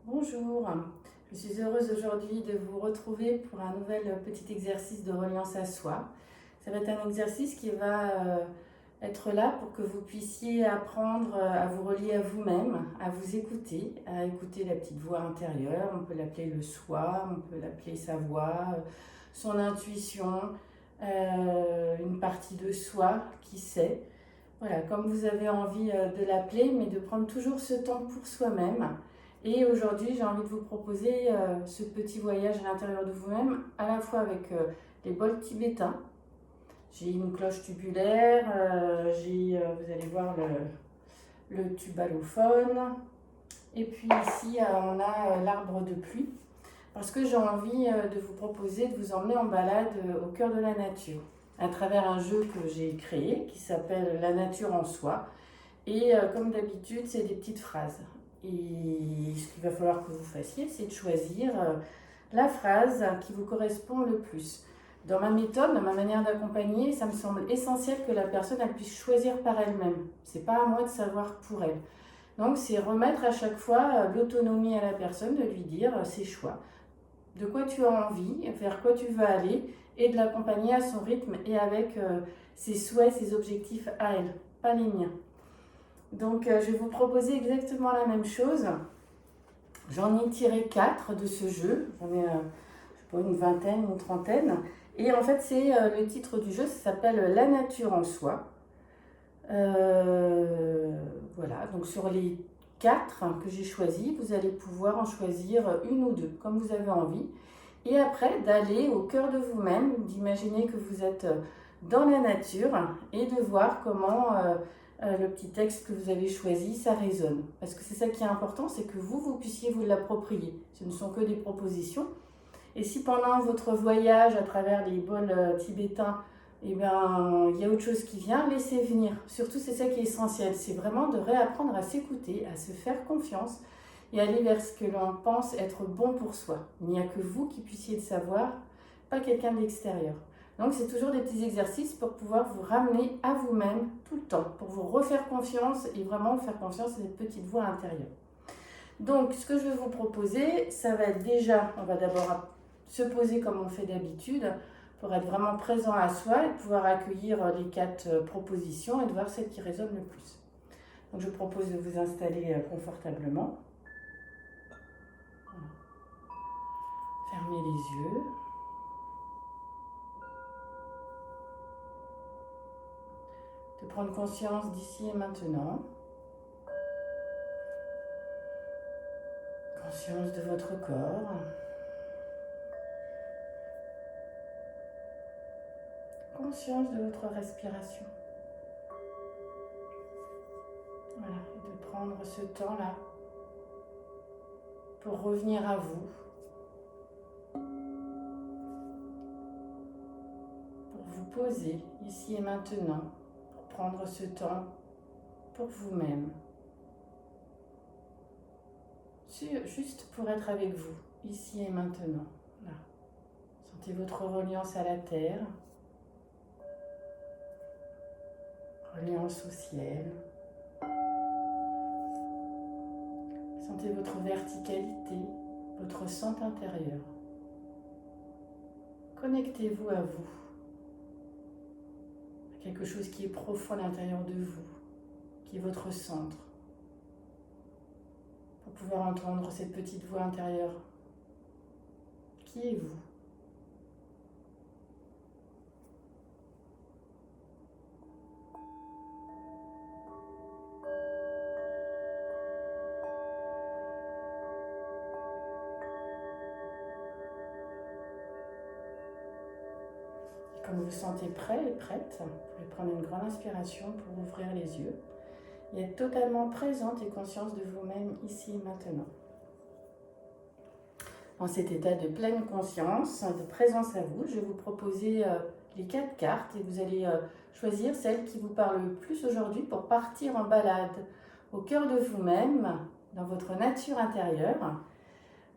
Bonjour, je suis heureuse aujourd'hui de vous retrouver pour un nouvel petit exercice de reliance à soi. Ça va être un exercice qui va être là pour que vous puissiez apprendre à vous relier à vous-même, à écouter la petite voix intérieure. On peut l'appeler le soi, on peut l'appeler sa voix, son intuition, une partie de soi qui sait. Voilà, comme vous avez envie de l'appeler, mais de prendre toujours ce temps pour soi-même. Et aujourd'hui, j'ai envie de vous proposer ce petit voyage à l'intérieur de vous-même, à la fois avec les bols tibétains. J'ai une cloche tubulaire, vous allez voir le tube allophone. Et puis ici, on a l'arbre de pluie, parce que j'ai envie de vous proposer de vous emmener en balade au cœur de la nature, à travers un jeu que j'ai créé qui s'appelle La nature en soi. Et comme d'habitude, c'est des petites phrases. Et ce qu'il va falloir que vous fassiez, c'est de choisir la phrase qui vous correspond le plus. Dans ma méthode, dans ma manière d'accompagner, ça me semble essentiel que la personne elle puisse choisir par elle-même. C'est pas à moi de savoir pour elle. Donc c'est remettre à chaque fois l'autonomie à la personne, de lui dire ses choix, de quoi tu as envie, vers quoi tu veux aller, et de l'accompagner à son rythme et avec ses souhaits, ses objectifs à elle, pas les miens. Donc je vais vous proposer exactement la même chose. J'en ai tiré 4 de ce jeu. J'en ai je sais pas, une vingtaine, une trentaine. Et en fait, c'est le titre du jeu, ça s'appelle La nature en soi. Voilà, donc sur les 4 que j'ai choisis, vous allez pouvoir en choisir une ou deux, comme vous avez envie. Et après, d'aller au cœur de vous-même, d'imaginer que vous êtes dans la nature et de voir comment le petit texte que vous avez choisi, ça résonne. Parce que c'est ça qui est important, c'est que vous puissiez vous l'approprier. Ce ne sont que des propositions. Et si pendant votre voyage à travers les bols tibétains, eh ben, il y a autre chose qui vient, laissez venir. Surtout, c'est ça qui est essentiel. C'est vraiment de réapprendre à s'écouter, à se faire confiance et aller vers ce que l'on pense être bon pour soi. Il n'y a que vous qui puissiez le savoir, pas quelqu'un de l'extérieur. Donc c'est toujours des petits exercices pour pouvoir vous ramener à vous-même tout le temps, pour vous refaire confiance et vraiment faire confiance à cette petite voix intérieure. Donc ce que je vais vous proposer, ça va être déjà, on va d'abord se poser comme on fait d'habitude, pour être vraiment présent à soi et pouvoir accueillir les 4 propositions et de voir celle qui résonne le plus. Donc je propose de vous installer confortablement. Fermez les yeux. De prendre conscience d'ici et maintenant. Conscience de votre corps. Conscience de votre respiration. Voilà, et de prendre ce temps-là pour revenir à vous. Pour vous poser ici et maintenant. Pour prendre ce temps pour vous-même. Juste pour être avec vous, ici et maintenant. Là. Sentez votre reliance à la terre, reliance au ciel. Sentez votre verticalité, votre centre intérieur. Connectez-vous à vous, à quelque chose qui est profond à l'intérieur de vous, qui est votre centre. Pour pouvoir entendre cette petite voix intérieure. Qui êtes-vous ? Et quand vous vous sentez prêt et prête, vous pouvez prendre une grande inspiration pour ouvrir les yeux et être totalement présente et consciente de vous-même ici et maintenant. Dans cet état de pleine conscience, de présence à vous, je vais vous proposer les 4 cartes et vous allez choisir celle qui vous parle le plus aujourd'hui pour partir en balade au cœur de vous-même, dans votre nature intérieure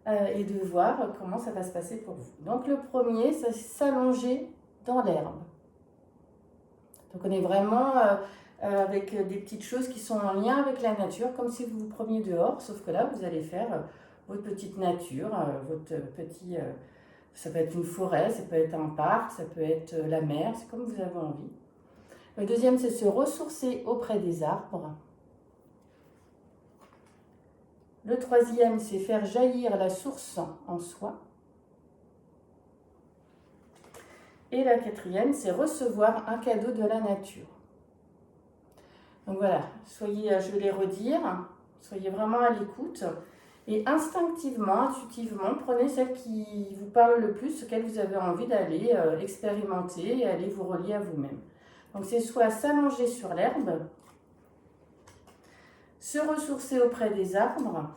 et de voir comment ça va se passer pour vous. Donc le premier, c'est s'allonger dans l'herbe. Donc on est vraiment avec des petites choses qui sont en lien avec la nature, comme si vous vous preniez dehors, sauf que là vous allez faire votre petite nature, votre petit... ça peut être une forêt, ça peut être un parc, ça peut être la mer, c'est comme vous avez envie. Le deuxième, c'est se ressourcer auprès des arbres. Le troisième, c'est faire jaillir la source en soi. Et la quatrième, c'est recevoir un cadeau de la nature. Donc voilà, soyez, je vais les redire, soyez vraiment à l'écoute. Et instinctivement, intuitivement, prenez celle qui vous parle le plus, auquel vous avez envie d'aller expérimenter et aller vous relier à vous-même. Donc c'est soit s'allonger sur l'herbe, se ressourcer auprès des arbres,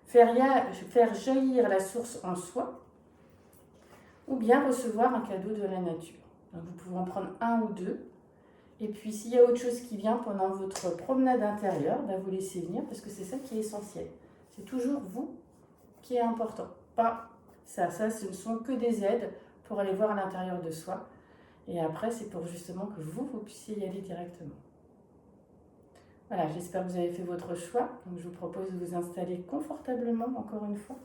faire jaillir la source en soi, ou bien recevoir un cadeau de la nature. Donc vous pouvez en prendre un ou deux. Et puis s'il y a autre chose qui vient pendant votre promenade intérieure, vous laissez venir parce que c'est ça qui est essentiel. C'est toujours vous qui est important, pas ça. Ça, ce ne sont que des aides pour aller voir à l'intérieur de soi. Et après, c'est pour justement que vous puissiez y aller directement. Voilà, j'espère que vous avez fait votre choix. Donc je vous propose de vous installer confortablement, encore une fois.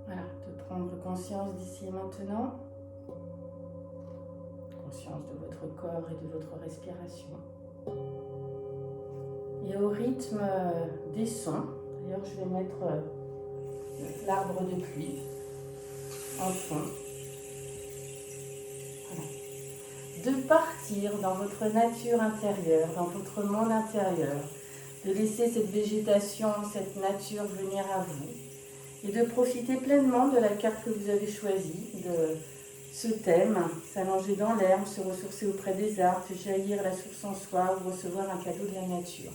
Voilà, de prendre conscience d'ici et maintenant. Conscience de votre corps et de votre respiration. Et au rythme des sons, d'ailleurs je vais mettre l'arbre de pluie en fond. Voilà. De partir dans votre nature intérieure, dans votre monde intérieur, de laisser cette végétation, cette nature venir à vous et de profiter pleinement de la carte que vous avez choisie, de ce thème, s'allonger dans l'herbe, se ressourcer auprès des arbres, jaillir la source en soi ou recevoir un cadeau de la nature.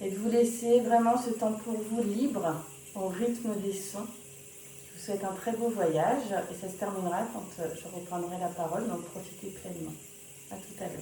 Et de vous laisser vraiment ce temps pour vous libre, au rythme des sons. Je vous souhaite un très beau voyage et ça se terminera quand je reprendrai la parole, donc profitez pleinement. À tout à l'heure.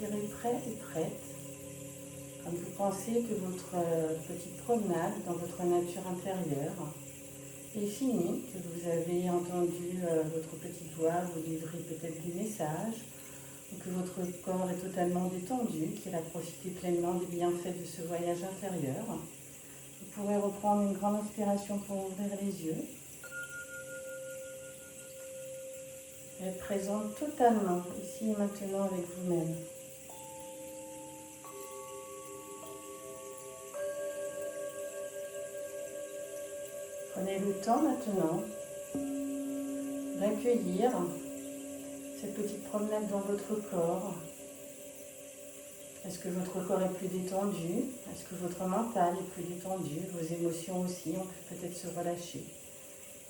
sentirez prêt et prête quand vous pensez que votre petite promenade dans votre nature intérieure est finie, que vous avez entendu votre petite voix vous livrer peut-être des messages, ou que votre corps est totalement détendu, qu'il a profité pleinement des bienfaits de ce voyage intérieur. Vous pourrez reprendre une grande inspiration pour ouvrir les yeux. Être présent totalement, ici et maintenant avec vous-même. Prenez le temps maintenant d'accueillir cette petite promenade dans votre corps. Est-ce que votre corps est plus détendu? Est-ce que votre mental est plus détendu? Vos émotions aussi ont pu peut-être se relâcher.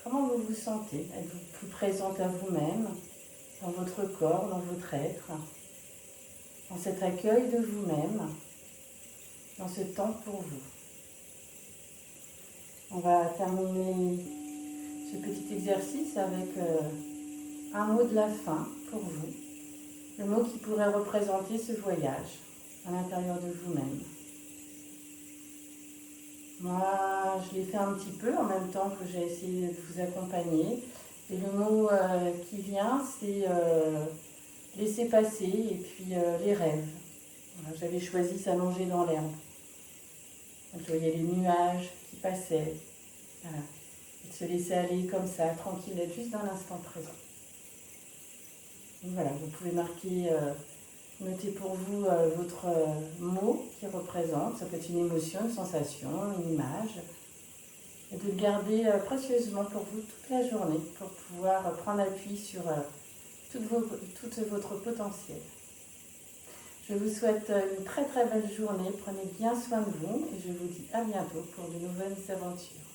Comment vous vous sentez? Êtes-vous plus présente à vous-même, dans votre corps, dans votre être, dans cet accueil de vous-même, dans ce temps pour vous? On va terminer ce petit exercice avec un mot de la fin pour vous. Le mot qui pourrait représenter ce voyage à l'intérieur de vous-même. Moi, je l'ai fait un petit peu en même temps que j'ai essayé de vous accompagner. Et le mot qui vient, c'est laisser passer et puis les rêves. Voilà, j'avais choisi s'allonger dans l'herbe. Donc, je voyais les nuages qui passaient. Voilà. Et de se laisser aller comme ça, tranquille, être juste dans l'instant présent. Donc, voilà, vous pouvez marquer, noter pour vous votre mot qui représente. Ça peut être une émotion, une sensation, une image. Et de le garder précieusement pour vous toute la journée pour pouvoir prendre appui sur tout votre potentiel. Je vous souhaite une très très belle journée. Prenez bien soin de vous et je vous dis à bientôt pour de nouvelles aventures.